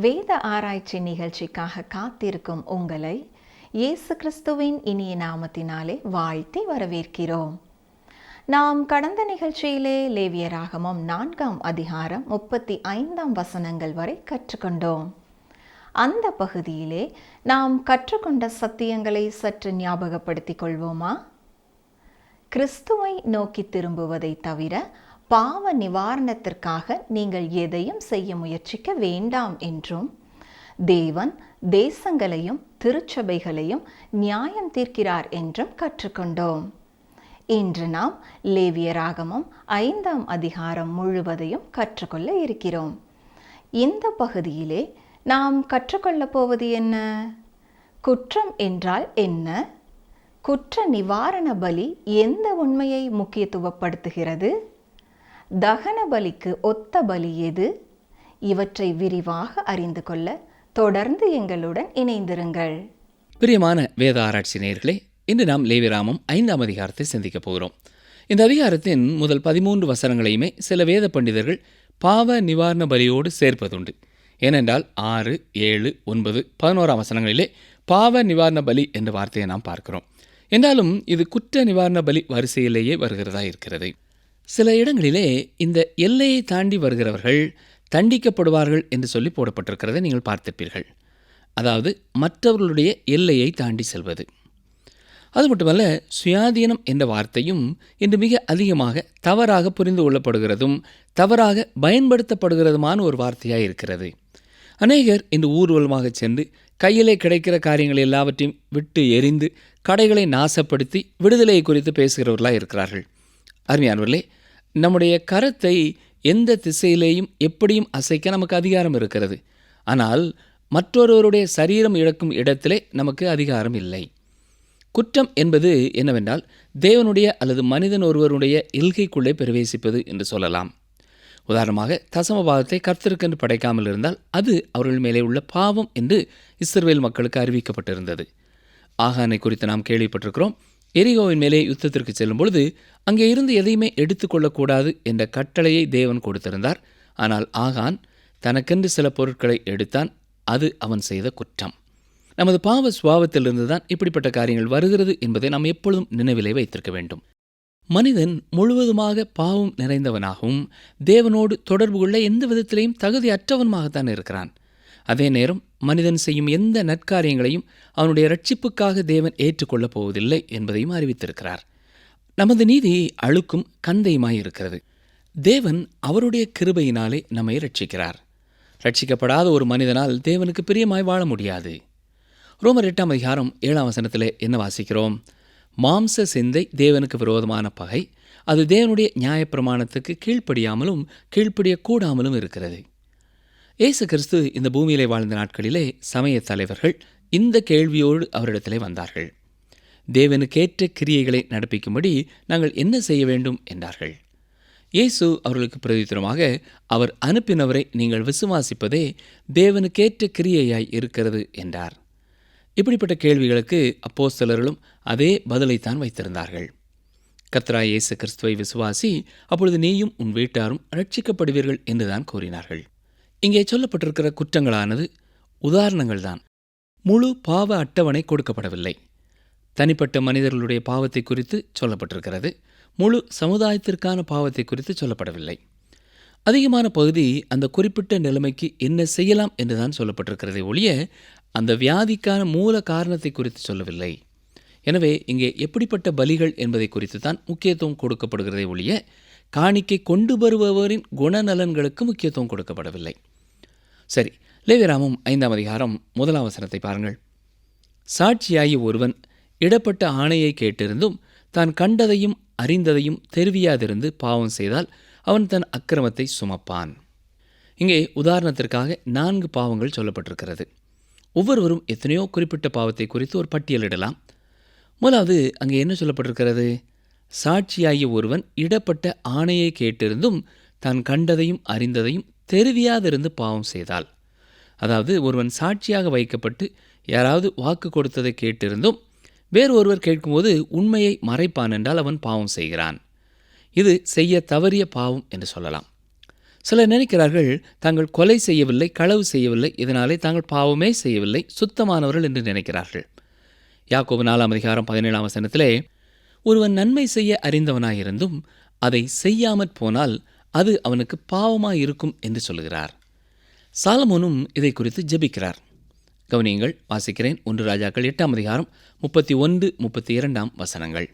வேத ஆராய்ச்சி நிகழ்ச்சிக்காக காத்திருக்கும் உங்களை இயேசு கிறிஸ்துவின் இனிய நாமத்தினாலே வாழ்த்தி வரவேற்கிறோம். நாம் கடந்த நிகழ்ச்சியிலே லேவியராகமம் 4ஆம் அதிகாரம் 35 வசனங்கள் வரை கற்றுக்கொண்டோம். அந்த பகுதியிலே நாம் கற்றுக்கொண்ட சத்தியங்களை சற்று ஞாபகப்படுத்திக் கொள்வோமா? கிறிஸ்துவை நோக்கி திரும்புவதை தவிர பாவ நிவாரணத்திற்காக நீங்கள் எதையும் செய்ய முயற்சிக்க வேண்டாம் என்றும், தேவன் தேசங்களையும் திருச்சபைகளையும் நியாயம் தீர்க்கிறார் என்றும் கற்றுக்கொண்டோம். இன்று நாம் லேவியராகமம் 5ஆம் அதிகாரம் முழுவதையும் கற்றுக்கொள்ள இருக்கிறோம். இந்த பகுதியிலே நாம் கற்றுக்கொள்ளப் போவது என்ன? குற்றம் என்றால் என்ன? குற்ற நிவாரண பலி எந்த உண்மையை முக்கியத்துவப்படுத்துகிறது? தகன பலிக்கு ஒத்த பலி எது? இவற்றை விரிவாக அறிந்து கொள்ள தொடர்ந்து எங்களுடன் இணைந்திருங்கள். பிரியமான வேத ஆராய்ச்சி நேயர்களே, இன்று நாம் லேவியராகமம் 5ஆம் அதிகாரத்தை சிந்திக்கப் போகிறோம். இந்த அதிகாரத்தின் முதல் 13 வசனங்களையுமே சில வேத பண்டிதர்கள் பாவ நிவாரண பலியோடு சேர்ப்பதுண்டு. ஏனென்றால் 6, 7, 9, 11 வசனங்களிலே பாவ நிவாரண பலி என்ற வார்த்தையை நாம் பார்க்கிறோம். என்றாலும் இது குற்ற நிவாரண பலி வரிசையிலேயே வருகிறதா இருக்கிறது. சில இடங்களிலே இந்த எல்லையை தாண்டி வருகிறவர்கள் தண்டிக்கப்படுவார்கள் என்று சொல்லி போடப்பட்டிருக்கிறதை நீங்கள் பார்த்திருப்பீர்கள். அதாவது மற்றவர்களுடைய எல்லையை தாண்டி செல்வது. அது மட்டுமல்ல, சுயாதீனம் என்ற வார்த்தையும் இன்று மிக அதிகமாக தவறாக புரிந்து கொள்ளப்படுகிறதும் தவறாக பயன்படுத்தப்படுகிறதுமான ஒரு வார்த்தையாக இருக்கிறது. அநேகர் இன்று ஊர்வலமாக சென்று கையிலே கிடைக்கிற காரியங்கள் எல்லாவற்றையும் விட்டு எறிந்து கடைகளை நாசப்படுத்தி விடுதலை குறித்து பேசுகிறவர்களாக இருக்கிறார்கள். அருமையானவர்களே, நம்முடைய கரத்தை எந்த திசையிலேயும் எப்படியும் அசைக்க நமக்கு அதிகாரம் இருக்கிறது. ஆனால் மற்றொருவருடைய சரீரம் இழக்கும் இடத்திலே நமக்கு அதிகாரம் இல்லை. குற்றம் என்பது என்னவென்றால் தேவனுடைய அல்லது மனிதன் ஒருவருடைய இல்கைக்குள்ளே பிரவேசிப்பது என்று சொல்லலாம். உதாரணமாக, தசமபாகத்தை கர்த்தருக்கென்று படைக்காமல் இருந்தால் அது அவர்கள் மேலே உள்ள பாவம் என்று இஸ்ரவேல் மக்களுக்கு அறிவிக்கப்பட்டிருந்தது. ஆகானை குறித்து நாம் கேள்விப்பட்டிருக்கிறோம். எரிகோவின் மேலே யுத்தத்திற்கு செல்லும் பொழுது அங்கே இருந்து எதையுமே எடுத்துக்கொள்ளக்கூடாது என்ற கட்டளையை தேவன் கொடுத்திருந்தார். ஆனால் ஆகான் தனக்கென்று சில பொருட்களை எடுத்தான். அது அவன் செய்த குற்றம். நமது பாவ சுபாவத்திலிருந்து தான் இப்படிப்பட்ட காரியங்கள் வருகிறது என்பதை நாம் எப்பொழுதும் நினைவிலே வைத்திருக்க வேண்டும். மனிதன் முழுவதுமாக பாவம் நிறைந்தவனாகவும் தேவனோடு தொடர்பு கொள்ள எந்த விதத்திலையும் தகுதி அற்றவனுமாகத்தான் இருக்கிறான். அதே நேரம் மனிதன் செய்யும் எந்த நற்காரியங்களையும் அவனுடைய ரட்சிப்புக்காக தேவன் ஏற்றுக்கொள்ளப் போவதில்லை என்பதையும் அறிவித்திருக்கிறார். நமது நீதி அழுக்கும் கந்தையுமாயிருக்கிறது. தேவன் அவருடைய கிருபையினாலே நம்மை ரட்சிக்கிறார். ரட்சிக்கப்படாத ஒரு மனிதனால் தேவனுக்கு பிரியமாய் வாழ முடியாது. ரோமர் 8ஆம் அதிகாரம் 7ஆம் வசனத்திலே என்ன வாசிக்கிறோம்? மாம்ச சிந்தை தேவனுக்கு விரோதமான பகை, அது தேவனுடைய நியாயப்பிரமாணத்துக்கு கீழ்ப்படியாமலும் கீழ்ப்படியக்கூடாமலும் இருக்கிறது. இயேசு கிறிஸ்து இந்த பூமியிலே வாழ்ந்த நாட்களிலே சமய தலைவர்கள் இந்த கேள்வியோடு அவரிடத்திலே வந்தார்கள். தேவனுக்கேற்ற கிரியைகளை நடப்பிக்கும்படி நாங்கள் என்ன செய்ய வேண்டும் என்றார்கள். இயேசு அவர்களுக்கு பிரதித்திரமாக, அவர் அனுப்பினவரை நீங்கள் விசுவாசிப்பதே தேவனுக்கேற்ற கிரியையாய் இருக்கிறது என்றார். இப்படிப்பட்ட கேள்விகளுக்கு அப்போஸ்தலர்களும் அதே பதிலைத்தான் வைத்திருந்தார்கள். கர்த்தராகிய இயேசு கிறிஸ்துவை விசுவாசி, அப்பொழுது நீயும் உன் வீட்டாரும் ரட்சிக்கப்படுவீர்கள் என்றுதான் கூறினார்கள். இங்கே சொல்லப்பட்டிருக்கிற குற்றங்களானது உதாரணங்கள்தான். முழு பாவ அட்டவணை கொடுக்கப்படவில்லை. தனிப்பட்ட மனிதர்களுடைய பாவத்தை குறித்து சொல்லப்பட்டிருக்கிறது. முழு சமுதாயத்திற்கான பாவத்தை குறித்து சொல்லப்படவில்லை. அதிகமான பகுதி அந்த குறிப்பிட்ட நிலைமைக்கு என்ன செய்யலாம் என்றுதான் சொல்லப்பட்டிருக்கிறதை ஒழிய அந்த வியாதிக்கான மூல காரணத்தை குறித்து சொல்லவில்லை. எனவே இங்கே எப்படிப்பட்ட பலிகள் என்பதை குறித்து தான் முக்கியத்துவம் கொடுக்கப்படுகிறதை ஒழிய காணிக்கை கொண்டு வருபவரின் குணநலன்களுக்கு முக்கியத்துவம் கொடுக்கப்படவில்லை. சரி, லேவியராகமம் 5ஆம் அதிகாரம் 1ஆம் வசனத்தை பாருங்கள். சாட்சியாகி ஒருவன் இடப்பட்ட ஆணையை கேட்டிருந்தும் தான் கண்டதையும் அறிந்ததையும் தெரிவியாதிருந்து பாவம் செய்தால் அவன் தன் அக்கிரமத்தை சுமப்பான். இங்கே உதாரணத்திற்காக 4 பாவங்கள் சொல்லப்பட்டிருக்கிறது. ஒவ்வொருவரும் எத்தனையோ குறிப்பிட்ட பாவத்தை குறித்து ஒரு பட்டியலிடலாம். முதலாவது அங்கே என்ன சொல்லப்பட்டிருக்கிறது? சாட்சியாகிய ஒருவன் இடப்பட்ட ஆணையை கேட்டிருந்தும் தான் கண்டதையும் அறிந்ததையும் தெரிவியாதிருந்து பாவம் செய்தால். அதாவது ஒருவன் சாட்சியாக வைக்கப்பட்டு யாராவது வாக்கு கொடுத்ததை கேட்டிருந்தும் வேறு ஒருவர் கேட்கும்போது உண்மையை மறைப்பான் என்றால் அவன் பாவம் செய்கிறான். இது செய்ய தவறிய பாவம் என்று சொல்லலாம். சிலர் நினைக்கிறார்கள் தாங்கள் கொலை செய்யவில்லை, களவு செய்யவில்லை, இதனாலே தாங்கள் பாவமே செய்யவில்லை, சுத்தமானவர்கள் என்று நினைக்கிறார்கள். யாக்கோபு 4:17 ஒருவன் நன்மை செய்ய அறிந்தவனாயிருந்தும் அதை செய்யாமற் போனால் அது அவனுக்கு பாவமாயிருக்கும் என்று சொல்கிறார். சாலமோனும் இதை குறித்து ஜெபிக்கிறார். கவனியங்கள், வாசிக்கிறேன். 1 ராஜாக்கள் 8:31-32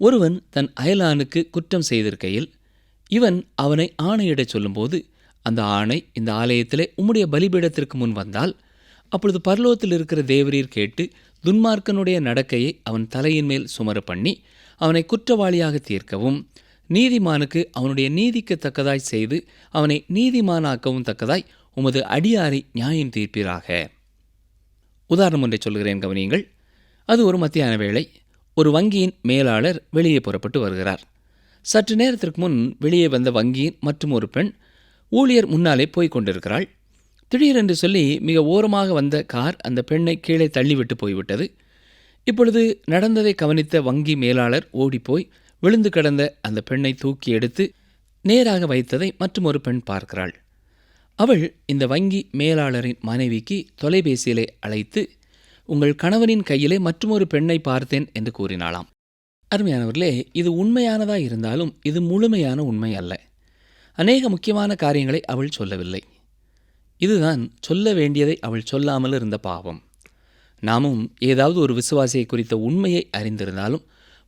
ஒருவன் தன் அயலானுக்கு குற்றம் செய்திருக்கையில் இவன் அவனை ஆணையிடச் சொல்லும்போது அந்த ஆணை இந்த ஆலயத்திலே உம்முடைய பலிபீடத்திற்கு முன் வந்தால், அப்பொழுது பரலோகத்தில் இருக்கிற தேவரீர் கேட்டு துன்மார்க்கனுடைய நடக்கையை அவன் தலையின் மேல் சுமர பண்ணி அவனை குற்றவாளியாக தீர்க்கவும், நீதிமானுக்கு அவனுடைய நீதிக்கு தக்கதாய் செய்து அவனை நீதிமானாக்கவும் தக்கதாய் உமது அடியாரை நியாயம் தீர்ப்பீராக. உதாரணம் ஒன்றை சொல்கிறேன், கவனியுங்கள். அது ஒரு மத்தியான வேளை. ஒரு வங்கியின் மேலாளர் வெளியே புறப்பட்டு வருகிறார். சற்று நேரத்திற்கு முன் வெளியே வந்த வங்கியின் மற்றும் ஒரு பெண் ஊழியர் முன்னாலே போய்க் கொண்டிருக்கிறாள். திடீரென்று சொல்லி மிக ஓரமாக வந்த கார் அந்த பெண்ணை கீழே தள்ளிவிட்டு போய்விட்டது. இப்பொழுது நடந்ததை கவனித்த வங்கி மேலாளர் ஓடிப்போய் விழுந்து கிடந்த அந்த பெண்ணை தூக்கி எடுத்து நேராக வைத்ததை மற்றும் ஒரு பெண் பார்க்கிறாள். அவள் இந்த வங்கி மேலாளரின் மனைவிக்கு தொலைபேசியிலே அழைத்து, உங்கள் கணவனின் கையிலே மற்றொரு பெண்ணை பார்த்தேன் என்று கூறினாளாம். அருமையானவர்களே, இது உண்மையானதாக இருந்தாலும் இது முழுமையான உண்மை அல்ல. அநேக முக்கியமான காரியங்களை அவள் சொல்லவில்லை. இதுதான் சொல்ல வேண்டியதை அவள் சொல்லாமல் இருந்த பாவம். நாமும் ஏதாவது ஒரு விசுவாசியை குறித்த உண்மையை அறிந்திருந்தாலும்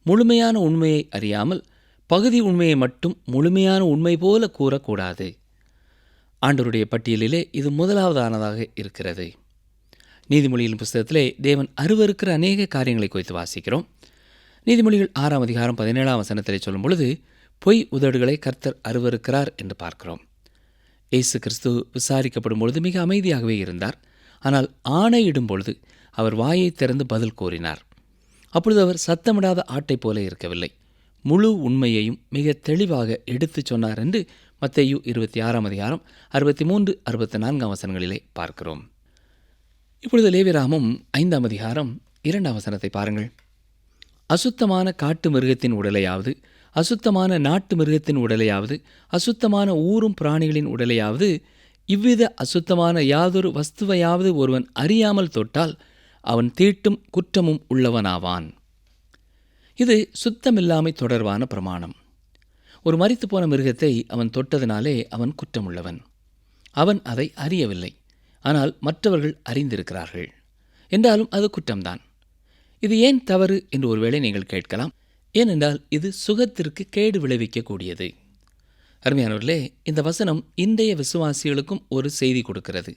முழுமையான உண்மையை அறியாமல் பகுதி உண்மையை மட்டும் முழுமையான உண்மை போல கூறக்கூடாது. ஆண்டவருடைய பட்டியலிலே இது முதலாவதானதாக இருக்கிறது. நீதிமொழியின் புஸ்தகத்திலே தேவன் அருவருக்கிற அநேக காரியங்களை குறித்து வாசிக்கிறோம். நீதிமொழிகள் 6:17 சொல்லும் பொழுது பொய் உதடுகளை கர்த்தர் அருவருக்கிறார் என்று பார்க்கிறோம். இயேசு கிறிஸ்து விசாரிக்கப்படும் பொழுது மிக அமைதியாகவே இருந்தார். ஆனால் ஆணையிடும் பொழுது அவர் வாயை திறந்து பதில் கூறினார். அப்பொழுது அவர் சத்தமிடாத ஆட்டை போல இருக்கவில்லை, முழு உண்மையையும் மிக தெளிவாக எடுத்துச் சொன்னார் என்று மத்தேயு 26:63-64 பார்க்கிறோம். இப்பொழுது லேவியராகமம் 5:2 பாருங்கள். அசுத்தமான காட்டு மிருகத்தின் உடலையாவது, அசுத்தமான நாட்டு மிருகத்தின் உடலையாவது, அசுத்தமான ஊரும் பிராணிகளின் உடலையாவது, இவ்வித அசுத்தமான யாதொரு வஸ்துவையாவது ஒருவன் அறியாமல் தொட்டால் அவன் தீட்டும் குற்றமும் உள்ளவனாவான். இது சுத்தமில்லாமை தொடர்பான பிரமாணம். ஒரு மரித்துப்போன மிருகத்தை அவன் தொட்டதினாலே அவன் குற்றமுள்ளவன். அவன் அதை அறியவில்லை, ஆனால் மற்றவர்கள் அறிந்திருக்கிறார்கள் என்றாலும் அது குற்றம்தான். இது ஏன் தவறு என்று ஒருவேளை நீங்கள் கேட்கலாம். ஏனென்றால் இது சுகத்திற்கு கேடு விளைவிக்கக்கூடியது. அருமையானவர்களே, இந்த வசனம் இன்றைய விசுவாசிகளுக்கும் ஒரு செய்தி கொடுக்கிறது.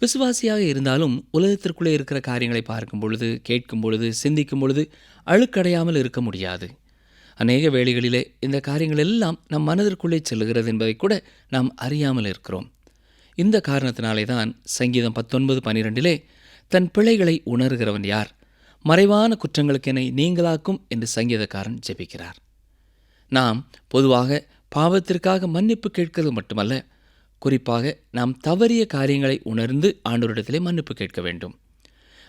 விசுவாசியாக இருந்தாலும் உலகத்திற்குள்ளே இருக்கிற காரியங்களை பார்க்கும் பொழுது, கேட்கும் பொழுது, சிந்திக்கும் பொழுது அழுக்கடையாமல் இருக்க முடியாது. அநேக வேளைகளிலே இந்த காரியங்கள் எல்லாம் நம் மனதிற்குள்ளே செல்லுகிறது என்பதை கூட நாம் அறியாமல் இருக்கிறோம். இந்த காரணத்தினாலே தான் சங்கீதம் 19:12 தன் பிழைகளை உணர்கிறவன் யார், மறைவான குற்றங்களுக்கு என்னை நீங்களாக்கும் என்று சங்கீதக்காரன் ஜெபிக்கிறார். நாம் பொதுவாக பாவத்திற்காக மன்னிப்பு கேட்கிறது மட்டுமல்ல, குறிப்பாக நாம் தவறிய காரியங்களை உணர்ந்து ஆண்டவரிடத்திலே மன்னிப்பு கேட்க வேண்டும்.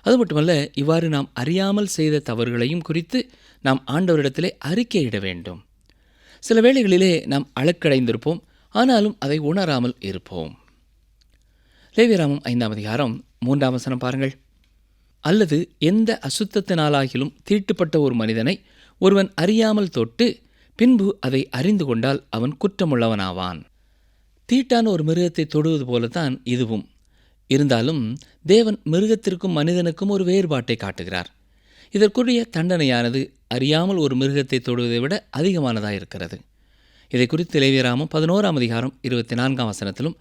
அது மட்டுமல்ல, இவ்வாறு நாம் அறியாமல் செய்த தவறுகளையும் குறித்து நாம் ஆண்டவரிடத்திலே அறிக்கையிட வேண்டும். சில வேளைகளிலே நாம் அழுக்கடைந்திருப்போம், ஆனாலும் அதை உணராமல் இருப்போம். லேவியராகமம் 5:3 பாருங்கள். அல்லது எந்த அசுத்தத்தினாலாகிலும் தீட்டுப்பட்ட ஒரு மனிதனை ஒருவன் அறியாமல் தொட்டு பின்பு அதை அறிந்து கொண்டால் அவன் குற்றமுள்ளவனாவான். தீட்டான ஒரு மிருகத்தை தொடுவது போலத்தான் இதுவும். இருந்தாலும் தேவன் மிருகத்திற்கும் மனிதனுக்கும் ஒரு வேறுபாட்டை காட்டுகிறார். இதற்குரிய தண்டனையானது அறியாமல் ஒரு மிருகத்தை தொடுவதை விட அதிகமானதாக இருக்கிறது. இதை குறித்து லேவியராகமம் 11:24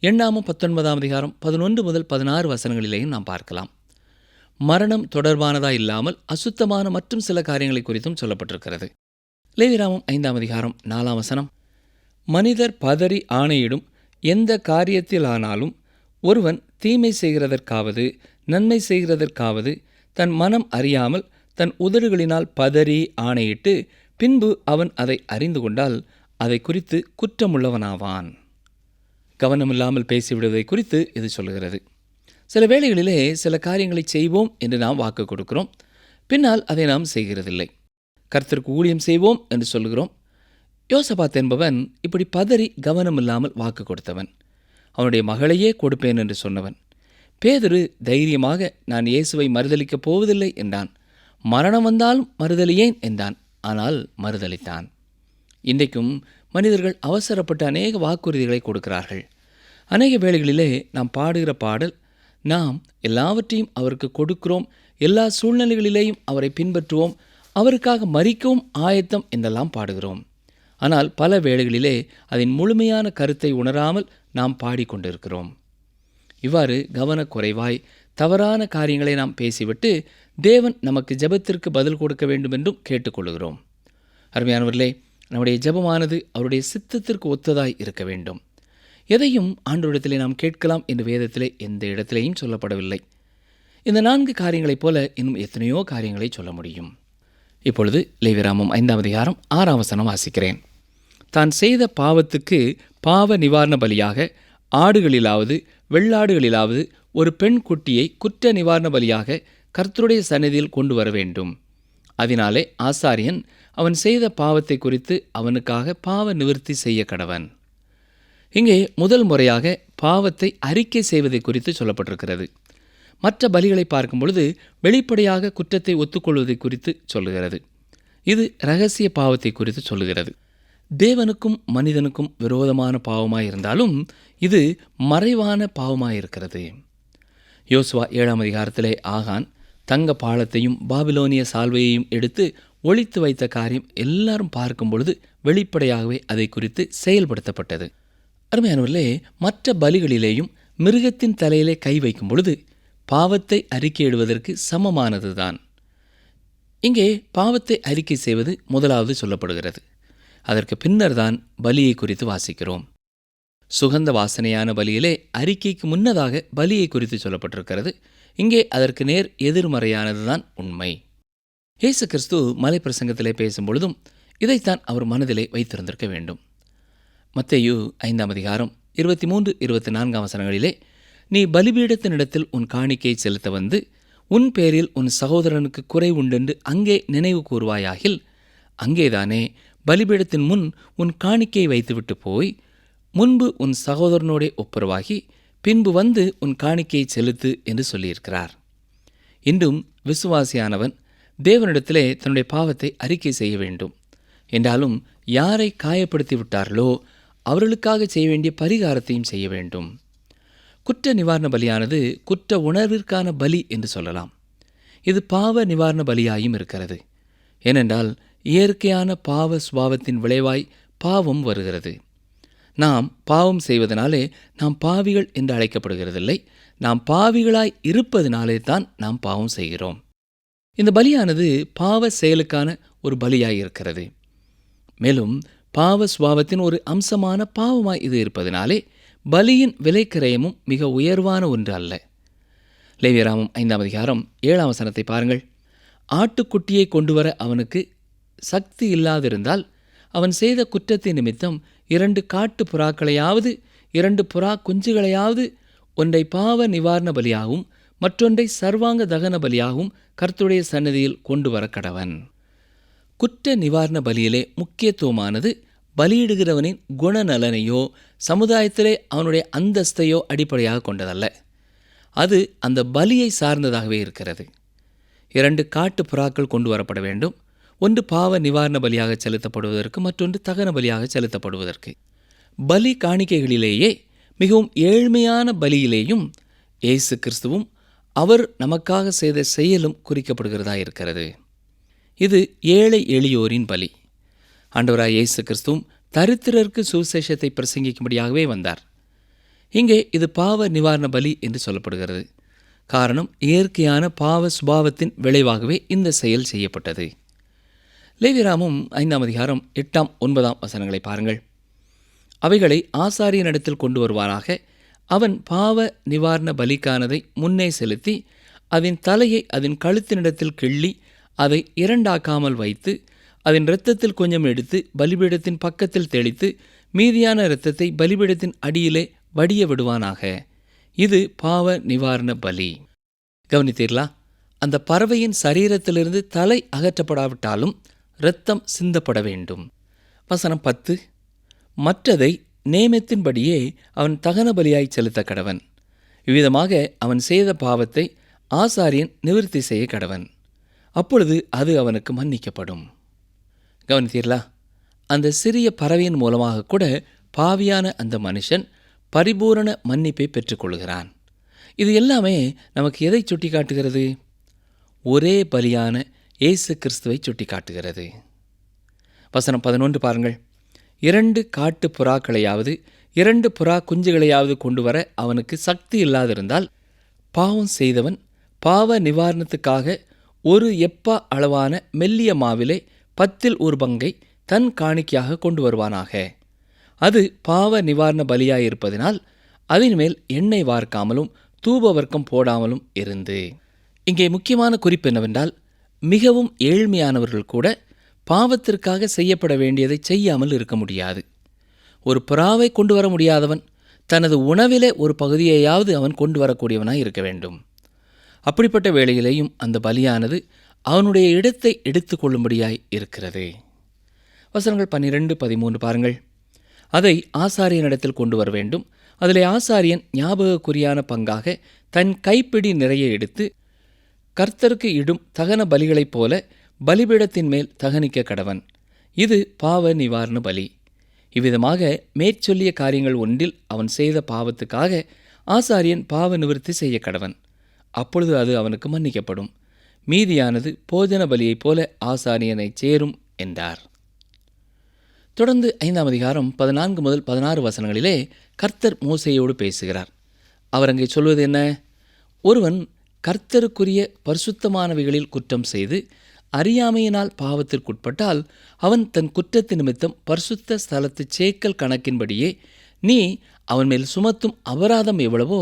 எண்ணாமம் 19:11-16 நாம் பார்க்கலாம். மரணம் தொடர்பானதா இல்லாமல் அசுத்தமான மற்றும் சில காரியங்களை குறித்தும் சொல்லப்பட்டிருக்கிறது. லேவியராகமம் 5:4 மனிதர் பதறி ஆணையிடும் எந்த காரியத்திலானாலும் ஒருவன் தீமை செய்கிறதற்காவது நன்மை செய்கிறதற்காவது தன் மனம் அறியாமல் தன் உதடுகளினால் பதறி ஆணையிட்டு பின்பு அவன் அதை அறிந்து கொண்டால் அதை குறித்து குற்றமுள்ளவனாவான். கவனமில்லாமல் பேசிவிடுவதை குறித்து இது சொல்கிறது. சில வேளைகளிலே சில காரியங்களை செய்வோம் என்று நாம் வாக்கு கொடுக்கிறோம், பின்னால் அதை நாம் செய்கிறதில்லை. கர்த்தருக்கு ஊழியம் செய்வோம் என்று சொல்கிறோம், யோசபாத் என்பவன் இப்படி பதறி கவனமில்லாமல் வாக்கு கொடுத்தவன். அவனுடைய மகளையே கொடுப்பேன் என்று சொன்னவன். பேதுரு தைரியமாக, நான் இயேசுவை மறுதலிக்கப் போவதில்லை என்றான். மரணம் வந்தாலும் மறுதலியேன் என்றான். ஆனால் மறுதலித்தான். இன்றைக்கும் மனிதர்கள் அவசரப்பட்டு அநேக வாக்குறுதிகளை கொடுக்கிறார்கள். அநேக வேளைகளிலே நாம் பாடுகிற பாடல், நாம் எல்லாவற்றையும் அவருக்கு கொடுக்கிறோம், எல்லா சூழ்நிலைகளிலேயும் அவரை பின்பற்றுவோம், அவருக்காக மரிக்கவும் ஆயத்தம் என்றெல்லாம் பாடுகிறோம். ஆனால் பல வேளைகளிலே அதன் முழுமையான கருத்தை உணராமல் நாம் பாடிக்கொண்டிருக்கிறோம். இவ்வாறு கவனக்குறைவாய் தவறான காரியங்களை நாம் பேசிவிட்டு தேவன் நமக்கு ஜெபத்திற்கு பதில் கொடுக்க வேண்டும் என்றும் கேட்டுக்கொள்கிறோம். அருமையானவர்களே, நம்முடைய ஜெபமானது அவருடைய சித்தத்திற்கு ஒத்ததாய் இருக்க வேண்டும். எதையும் ஆண்டவரிடத்திலே நாம் கேட்கலாம் என்று வேதத்திலே எந்த இடத்திலேயும் சொல்லப்படவில்லை. இந்த 4 காரியங்களைப் போல இன்னும் எத்தனையோ காரியங்களை சொல்ல முடியும். இப்பொழுது லேவியராமம் 5ஆம் அதிகாரம் 6ஆம் வசனம் வாசிக்கிறேன். தான் செய்த பாவத்துக்கு பாவ நிவாரண பலியாக ஆடுகளிலாவது வெள்ளாடுகளிலாவது ஒரு பெண் குட்டியை குற்ற நிவாரண பலியாக கர்த்தருடைய சந்நிதியில் கொண்டு வர வேண்டும். அதனாலே ஆசாரியன் அவன் செய்த பாவத்தை குறித்து அவனுக்காக பாவ நிவர்த்தி செய்ய கடவன். இங்கே முதல் முறையாக பாவத்தை அறிக்கை செய்வதை குறித்து சொல்லப்பட்டிருக்கிறது. மற்ற பலிகளை பார்க்கும் பொழுது வெளிப்படையாக குற்றத்தை ஒத்துக்கொள்வதை குறித்து சொல்லுகிறது. இது இரகசிய பாவத்தை குறித்து சொல்லுகிறது. தேவனுக்கும் மனிதனுக்கும் விரோதமான பாவமாயிருந்தாலும் இது மறைவான பாவமாயிருக்கிறது. யோசுவா 7ஆம் அதிகாரத்திலே ஆகான் தங்க பாலத்தையும் பாபிலோனிய சால்வையையும் எடுத்து ஒளித்து வைத்த காரியம் எல்லாரும் பார்க்கும் பொழுது வெளிப்படையாகவே அதை குறித்து செயல்படுத்தப்பட்டது. அருமையானவர்களே, மற்ற பலிகளிலேயும் மிருகத்தின் தலையிலே கை வைக்கும் பொழுது பாவத்தை அறிக்கையிடுவதற்கு சமமானதுதான். இங்கே பாவத்தை அறிக்கை செய்வது முதலாவது சொல்லப்படுகிறது. அதற்கு பின்னர் தான் பலியை குறித்து வாசிக்கிறோம். சுகந்த வாசனையான பலியிலே அறிக்கைக்கு முன்னதாக பலியை குறித்து சொல்லப்பட்டிருக்கிறது. இங்கே அதற்கு நேர் எதிர்மறையானதுதான் உண்மை. இயேசு கிறிஸ்து மலை பிரசங்கத்திலே பேசும் பொழுதும் இதைத்தான் அவர் மனதிலே வைத்திருந்திருக்க வேண்டும். மத்தேயு 5ஆம் அதிகாரம் 23-24 வசனங்களிலே, நீ பலிபீடத்தினிடத்தில் உன் காணிக்கையை செலுத்த வந்து உன் பேரில் உன் சகோதரனுக்கு குறை உண்டென்று அங்கே நினைவு கூறுவாயாகில், அங்கேதானே பலிபீடத்தின் முன் உன் காணிக்கையை வைத்துவிட்டு போய் முன்பு உன் சகோதரனோடே ஒப்புரவாகி பின்பு வந்து உன் காணிக்கையை செலுத்து என்று சொல்லியிருக்கிறார். இன்றும் விசுவாசியானவன் தேவனிடத்திலே தன்னுடைய பாவத்தை அறிக்கை செய்ய வேண்டும். என்றாலும் யாரை காயப்படுத்தி விட்டார்களோ அவர்களுக்காக செய்ய வேண்டிய பரிகாரத்தையும் செய்ய வேண்டும். குற்ற நிவாரண பலியானது குற்ற உணர்விற்கான பலி என்று சொல்லலாம். இது பாவ நிவாரண பலியாயும் இருக்கிறது. ஏனென்றால் இயற்கையான பாவ சுபாவத்தின் விளைவாய் பாவம் வருகிறது. நாம் பாவம் செய்வதனாலே நாம் பாவிகள் என்று அழைக்கப்படுகிறதில்லை. நாம் பாவிகளாய் இருப்பதனாலே தான் நாம் பாவம் செய்கிறோம். இந்த பலியானது பாவ செயலுக்கான ஒரு பலியாய் இருக்கிறது. மேலும் பாவ சுபாவத்தின் ஒரு அம்சமான பாவமாய் இது இருப்பதனாலே பலியின் விலைக்கிரயமும் மிக உயர்வான ஒன்று அல்ல. லேவியராமம் 5ஆம் அதிகாரம் 7ஆம் வசனத்தை பாருங்கள். ஆட்டுக்குட்டியை கொண்டு வர அவனுக்கு சக்தி இல்லாதிருந்தால் அவன் செய்த குற்றத்தின் நிமித்தம் 2 காட்டு புறாக்களையாவது 2 புறா குஞ்சுகளையாவது ஒன்றை பாவ நிவாரண பலியாகவும் மற்றொன்றை சர்வாங்க தகன பலியாகவும் கர்த்தருடைய சந்நிதியில் கொண்டு வர கடவன். குற்ற நிவாரண பலியிலே முக்கியத்துவமானது பலியிடுகிறவனின் குணநலனையோ சமுதாயத்திலே அவனுடைய அந்தஸ்தையோ அடிப்படையாக கொண்டதல்ல. அது அந்த பலியை சார்ந்ததாகவே இருக்கிறது. 2 காட்டு புறாக்கள் கொண்டு வரப்பட வேண்டும். ஒன்று பாவ நிவாரண பலியாக செலுத்தப்படுவதற்கு, மற்றொன்று தகன பலியாக செலுத்தப்படுவதற்கு. பலி காணிக்கைகளிலேயே மிகவும் ஏழ்மையான பலியிலேயும் இயேசு கிறிஸ்துவும் அவர் நமக்காக செய்த செயலும் குறிக்கப்படுகிறதா இருக்கிறது. இது ஏழை எளியோரின் பலி. ஆண்டவராய் இயேசு கிறிஸ்துவும் தரித்திரருக்கு சுவிசேஷத்தை பிரசங்கிக்கும்படியாகவே வந்தார். இங்கே இது பாவ நிவாரண பலி என்று சொல்லப்படுகிறது. காரணம், இயற்கையான பாவ சுபாவத்தின் விளைவாகவே இந்த செயல் செய்யப்பட்டது. லேவியராமம் 5ஆம் அதிகாரம் 8-9 வசனங்களை பாருங்கள். அவைகளை ஆசாரியனிடத்தில் கொண்டு வருவாராக. அவன் பாவ நிவாரண பலிக்கானதை முன்னே செலுத்தி அதன் தலையை அதன் கழுத்தினிடத்தில் கிள்ளி அதை 2ஆக்காமல் வைத்து அதன் இரத்தத்தில் கொஞ்சம் எடுத்து பலிபீடத்தின் பக்கத்தில் தெளித்து மீதியான இரத்தத்தை பலிபீடத்தின் அடியிலே வடிய விடுவானாக. இது பாவ நிவாரண பலி. கவனித்தீர்களா? அந்த பறவையின் சரீரத்திலிருந்து தலை அகற்றப்படாவிட்டாலும் இரத்தம் சிந்தப்பட வேண்டும். வசனம் 10, மற்றதை நேமத்தின்படியே அவன் தகன பலியாய் செலுத்த கடவன். இவ்விதமாக அவன் செய்த பாவத்தை ஆசாரியன் நிவிர்த்தி செய்ய கடவன். அப்பொழுது அது அவனுக்கு மன்னிக்கப்படும். கவனித்தீர்களா? அந்த சிறிய பறவையின் மூலமாக கூட பாவியான அந்த மனுஷன் பரிபூரண மன்னிப்பை பெற்றுக்கொள்கிறான். இது எல்லாமே நமக்கு எதை சுட்டி காட்டுகிறது? ஒரே பலியான இயேசு கிறிஸ்துவை சுட்டி காட்டுகிறது. வசனம் 11 பாருங்கள். 2 காட்டு புறாக்களையாவது 2 புறா குஞ்சுகளையாவது கொண்டு வர அவனுக்கு சக்தி இல்லாதிருந்தால் பாவம் செய்தவன் பாவ நிவாரணத்துக்காக 1 எப்பா அளவான மெல்லிய மாவிலே 1/10 தன் காணிக்கையாக கொண்டு வருவானாக. அது பாவ நிவாரண பலியாயிருப்பதினால் அதன் மேல் எண்ணெய் வார்க்காமலும் தூபவர்க்கம் போடாமலும் இருந்து. இங்கே முக்கியமான குறிப்பு என்னவென்றால், மிகவும் ஏழ்மையானவர்கள் கூட பாவத்திற்காக செய்யப்பட வேண்டியதை செய்யாமல் இருக்க முடியாது. ஒரு புறாவை கொண்டு வர முடியாதவன் தனது உணவிலே ஒரு பகுதியையாவது அவன் கொண்டு வரக்கூடியவனாய் இருக்க வேண்டும். அப்படிப்பட்ட வேளையிலேயும் அந்த பலியானது அவனுடைய இடத்தை எடுத்துக்கொள்ளும்படியாய் இருக்கிறது. வசனங்கள் 12, 13 பாருங்கள். அதை ஆசாரியனிடத்தில் கொண்டு வர வேண்டும். அதிலே ஆசாரியன் ஞாபகக்குறியான பங்காக தன் கைப்பிடி நிறைய எடுத்து கர்த்தருக்கு இடும் தகன பலிகளைப் போல பலிபீடத்தின் மேல் தகனிக்க கடவன். இது பாவ நிவாரண பலி. இவ்விதமாக மேற்சொல்லிய காரியங்கள் ஒன்றில் அவன் செய்த பாவத்துக்காக ஆசாரியன் பாவ நிவர்த்தி செய்ய கடவன். அப்பொழுது அது அவனுக்கு மன்னிக்கப்படும். மீதியானது போஜன பலியைப் போல ஆசாரியனை சேரும் என்றார். தொடர்ந்து 5ஆம் அதிகாரம் 14 முதல் 16 வசனங்களிலே கர்த்தர் மோசேயோடு பேசுகிறார். அவர் அங்கே சொல்வது என்ன? ஒருவன் கர்த்தருக்குரிய பரிசுத்தமானவைகளில் குற்றம் செய்து அறியாமையினால் பாவத்திற்குட்பட்டால் அவன் தன் குற்றத்து நிமித்தம் பரிசுத்த ஸ்தலத்து சேக்கல் கணக்கின்படியே நீ அவன் மேல் சுமத்தும் அபராதம் எவ்வளவோ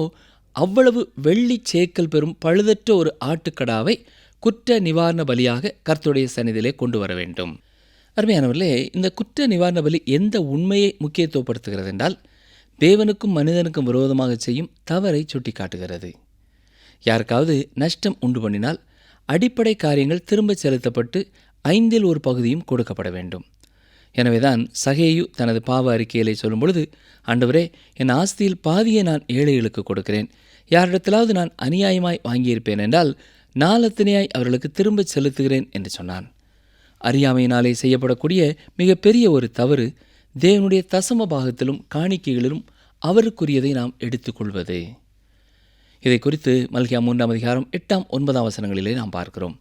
அவ்வளவு வெள்ளி சேக்கல் பெறும் பழுதற்ற ஒரு ஆட்டுக்கடாவை குற்ற நிவாரண பலியாக கர்த்தருடைய சந்நிதியிலே கொண்டு வர வேண்டும். அருமையானவர்களே, இந்த குற்ற நிவாரண பலி எந்த உண்மையை முக்கியத்துவப்படுத்துகிறது என்றால், தேவனுக்கும் மனிதனுக்கும் விரோதமாக செய்யும் தவறை சுட்டி காட்டுகிறது. யாருக்காவது நஷ்டம் உண்டு பண்ணினால் அடிப்படை காரியங்கள் திரும்பச் செலுத்தப்பட்டு 1/5 பகுதியும் கொடுக்கப்பட வேண்டும். எனவேதான் சகேயு தனது பாவ அறிக்கையிலே சொல்லும் பொழுது, ஆண்டவரே, என் ஆஸ்தியில் பாதியை நான் ஏழைகளுக்கு கொடுக்கிறேன். யாரிடத்திலாவது நான் அநியாயமாய் வாங்கியிருப்பேன் என்றால் நாலத்தனையாய் அவர்களுக்கு திரும்பச் செலுத்துகிறேன் என்று சொன்னான். அறியாமையினாலே செய்யப்படக்கூடிய மிகப்பெரிய ஒரு தவறு தேவனுடைய தசம பாகத்திலும் காணிக்கைகளிலும் அவருக்குரியதை நாம் எடுத்துக்கொள்வது. இதை குறித்து மல்கியா 3ஆம் அதிகாரம் 8, 9 வசனங்களிலே நாம் பார்க்கிறோம்.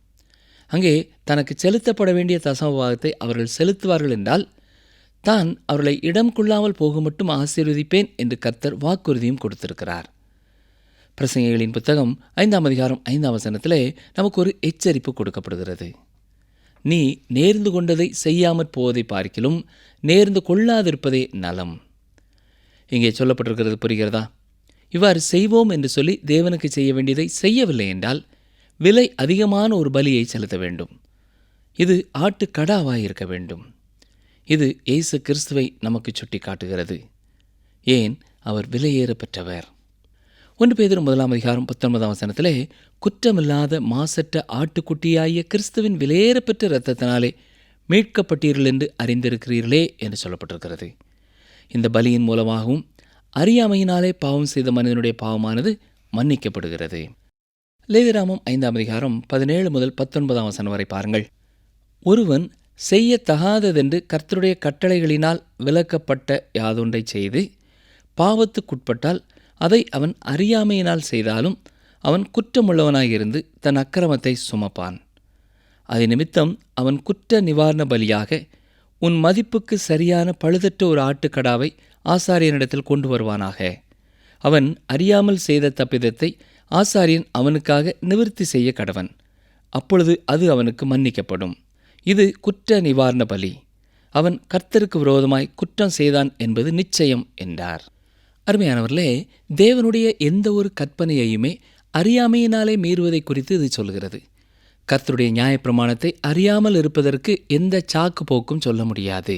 அங்கே தனக்கு செலுத்தப்பட வேண்டிய தசம பாகத்தை அவர்கள் செலுத்துவார்கள் என்றால் தான் அவர்களை இடம் கொள்ளாமல் போக மட்டும் ஆசீர்வதிப்பேன் என்று கர்த்தர் வாக்குறுதியும் கொடுத்திருக்கிறார். பிரசங்கிகளின் புத்தகம் 5ஆம் அதிகாரம் 5ஆம் வசனத்திலே நமக்கு ஒரு எச்சரிப்பு கொடுக்கப்படுகிறது. நீ நேர்ந்து கொண்டதை செய்யாமற் போவதை பார்க்கிலும் நேர்ந்து கொள்ளாதிருப்பதே நலம். இங்கே சொல்லப்பட்டிருக்கிறது புரிகிறதா? இவ்வாறு செய்வோம் என்று சொல்லி தேவனுக்கு செய்ய வேண்டியதை செய்யவில்லை என்றால் விலை அதிகமான ஒரு பலியை செலுத்த வேண்டும். இது ஆட்டுக்கடாவாய் இருக்க வேண்டும். இது இயேசு கிறிஸ்துவை நமக்கு சுட்டி காட்டுகிறது. ஏன்? அவர் விலையேற பெற்றவர். 1 பேதுரு 1ஆம் அதிகாரம் 19ஆம் வசனத்திலே குற்றமில்லாத மாசற்ற ஆட்டுக்குட்டியாகிய கிறிஸ்துவின் விலையேற பெற்ற இரத்தத்தினாலே மீட்கப்பட்டீர்கள் என்று அறிந்திருக்கிறீர்களே என்று சொல்லப்பட்டிருக்கிறது. இந்த பலியின் மூலமாகவும் அறியாமையினாலே பாவம் செய்த மனிதனுடைய பாவமானது மன்னிக்கப்படுகிறது. லேவியராமம் 5ஆம் அதிகாரம் 17 முதல் 19ஆம் வசனம் வரை பாருங்கள். ஒருவன் செய்யத்தகாததென்று கர்த்தருடைய கட்டளைகளினால் விலக்கப்பட்ட யாதொன்றை செய்து பாவத்துக்குட்பட்டால் அதை அவன் அறியாமையினால் செய்தாலும் அவன் குற்றமுள்ளவனாயிருந்து தன் அக்கிரமத்தை சுமப்பான். அது நிமித்தம் அவன் குற்ற நிவாரண பலியாக உன் மதிப்புக்கு சரியான பழுதற்ற ஒரு ஆட்டுக்கடாவை ஆசாரியனிடத்தில் கொண்டு வருவானாக. அவன் அறியாமல் செய்த தப்பிதத்தை ஆசாரியன் அவனுக்காக நிவிர்த்தி செய்ய கடவன். அப்பொழுது அது அவனுக்கு மன்னிக்கப்படும். இது குற்ற நிவாரண பலி. அவன் கர்த்தருக்கு விரோதமாய் குற்றம் செய்தான் என்பது நிச்சயம் என்றார். அருமையானவர்களே, தேவனுடைய எந்த ஒரு கற்பனையையுமே அறியாமையினாலே மீறுவதை குறித்து இது சொல்கிறது. கர்த்தருடைய நியாயப்பிரமாணத்தை அறியாமல் இருப்பதற்கு எந்த சாக்கு போக்கும் சொல்ல முடியாது.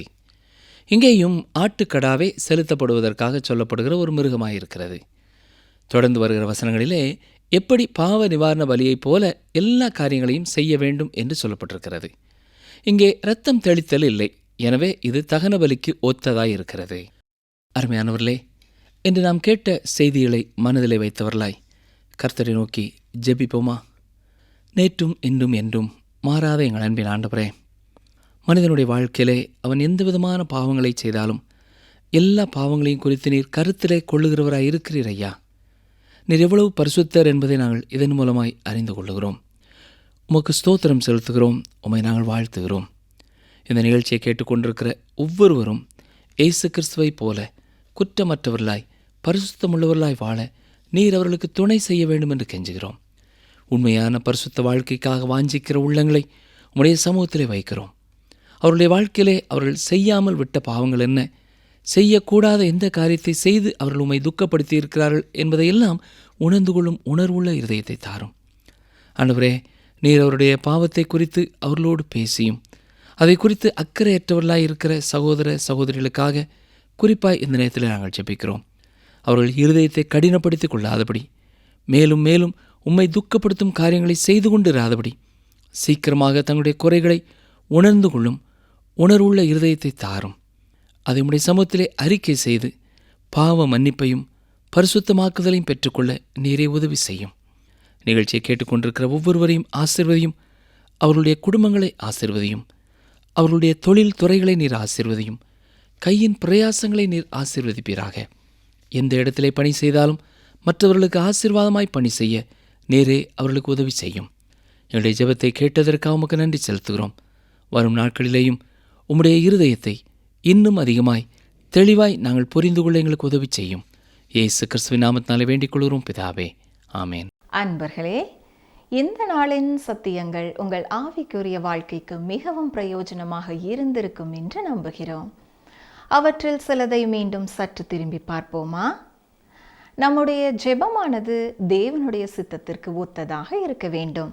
இங்கேயும் ஆட்டுக்கடாவே செலுத்தப்படுவதற்காக சொல்லப்படுகிற ஒரு மிருகமாயிருக்கிறது. தொடர்ந்து வருகிற வசனங்களிலே எப்படி பாவ நிவாரண பலியைப் போல எல்லா காரியங்களையும் செய்ய வேண்டும் என்று சொல்லப்பட்டிருக்கிறது. இங்கே இரத்தம் தெளித்தல் இல்லை. எனவே இது தகன பலிக்கு ஒத்ததாய் இருக்கிறது. அருமையானவர்களே, இன்று நாம் கேட்ட செய்திகளை மனதிலே வைத்தவர்களாய் கர்த்தரை நோக்கி ஜெபிப்போமா? நேற்றும் இன்றும் என்றும் மாறாத எங்கள் அன்பின் ஆண்டவரே, மனிதனுடைய வாழ்க்கையிலே அவன் எந்த விதமான பாவங்களை செய்தாலும் எல்லா பாவங்களையும் குறித்து நீர் கருத்திலே கொள்ளுகிறவராய் இருக்கிறீர் ஐயா. நீர் எவ்வளவு பரிசுத்தர் என்பதை நாங்கள் இதன் மூலமாய் அறிந்து கொள்ளுகிறோம். உமக்கு ஸ்தோத்திரம் செலுத்துகிறோம், உம்மை நாங்கள் வாழ்த்துகிறோம். இந்த நிகழ்ச்சியை கேட்டுக்கொண்டிருக்கிற ஒவ்வொருவரும் இயேசு கிறிஸ்துவை போல குற்றமற்றவர்களாய் பரிசுத்தமுள்ளவர்களாய் வாழ நீர் அவர்களுக்கு துணை செய்ய வேண்டும் என்று கெஞ்சுகிறோம். உண்மையான பரிசுத்த வாழ்க்கைக்காக வாஞ்சிக்கிற உள்ளங்களை உம்முடைய சமூகத்திலே வைக்கிறோம். அவருடைய வாழ்க்கையிலே அவர்கள் செய்யாமல் விட்ட பாவங்கள் என்ன, செய்யக்கூடாத எந்த காரியத்தை செய்து அவர்கள் உம்மை துக்கப்படுத்தி இருக்கிறார்கள் என்பதையெல்லாம் உணர்ந்து கொள்ளும் உணர்வுள்ள இருதயத்தை தாரும். ஆண்டவரே, நீர் அவருடைய பாவத்தை குறித்து அவர்களோடு பேசியும் அதை குறித்து அக்கறையற்றவர்களாய் இருக்கிற சகோதர சகோதரிகளுக்காக குறிப்பாய் இந்த நேரத்தில் நாங்கள் ஜெபிக்கிறோம். அவர்கள் இருதயத்தை கடினப்படுத்திக் கொள்ளாதபடி, மேலும் மேலும் உம்மை துக்கப்படுத்தும் காரியங்களை செய்து கொண்டிராதபடி சீக்கிரமாக தங்களுடைய குறைகளை உணர்ந்து கொள்ளும் உணர்வுள்ள இருதயத்தை தாரும். அதை உம்முடைய சமூகத்திலே அறிக்கை செய்து பாவ மன்னிப்பையும் பரிசுத்தமாக்குதலையும் பெற்றுக்கொள்ள நீரே உதவி செய்யும். நிகழ்ச்சியை கேட்டுக்கொண்டிருக்கிற ஒவ்வொருவரையும் ஆசீர்வதியும். அவர்களுடைய குடும்பங்களை ஆசீர்வதியும். அவர்களுடைய தொழில் துறைகளை நீர் ஆசீர்வதியும். கையின் பிரயாசங்களை நீர் ஆசீர்வதிப்பீராக. எந்த இடத்திலே பணி செய்தாலும் மற்றவர்களுக்கு ஆசீர்வாதமாய் பணி செய்ய நேரே அவர்களுக்கு உதவி செய்யும். எங்களுடைய ஜெபத்தை கேட்டதற்காக உமக்கு நன்றி செலுத்துகிறோம். வரும் நாட்களிலேயும் உம்முடைய இருதயத்தை இன்னும் அதிகமாய் தெளிவாய் நாங்கள் புரிந்து கொள்ள எங்களுக்கு உதவி செய்யும். இயேசு கிறிஸ்துவின் நாமத்தினாலே வேண்டிக் கொள்கிறோம் பிதாவே, ஆமேன். அன்பர்களே, இந்த நாளின் சத்தியங்கள் உங்கள் ஆவிக்குரிய வாழ்க்கைக்கு மிகவும் பிரயோஜனமாக இருந்திருக்கும் என்று நம்புகிறோம். அவற்றில் சிலதை மீண்டும் சற்று திரும்பி பார்ப்போமா? நம்முடைய ஜெபமானது தேவனுடைய சித்தத்திற்கு ஒத்ததாக இருக்க வேண்டும்.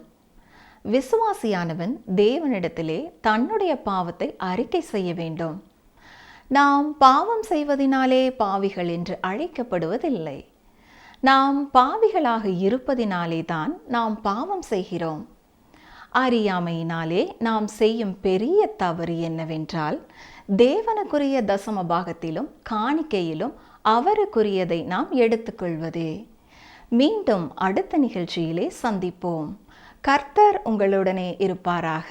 விசுவாசியானவன் தேவனிடத்திலே தன்னுடைய பாவத்தை அறிக்கை செய்ய வேண்டும். நாம் பாவம் செய்வதினாலே பாவிகள் என்று அழைக்கப்படுவதில்லை. நாம் பாவிகளாக இருப்பதினாலே தான் நாம் பாவம் செய்கிறோம். அறியாமையினாலே நாம் செய்யும் பெரிய தவறு என்னவென்றால், தேவனுக்குரிய தசம பாகத்திலும் காணிக்கையிலும் அவருக்குரியதை நாம் எடுத்துக்கொள்வதே. மீண்டும் அடுத்த நிகழ்ச்சியிலே சந்திப்போம். கர்த்தர் உங்களுடனே இருப்பாராக.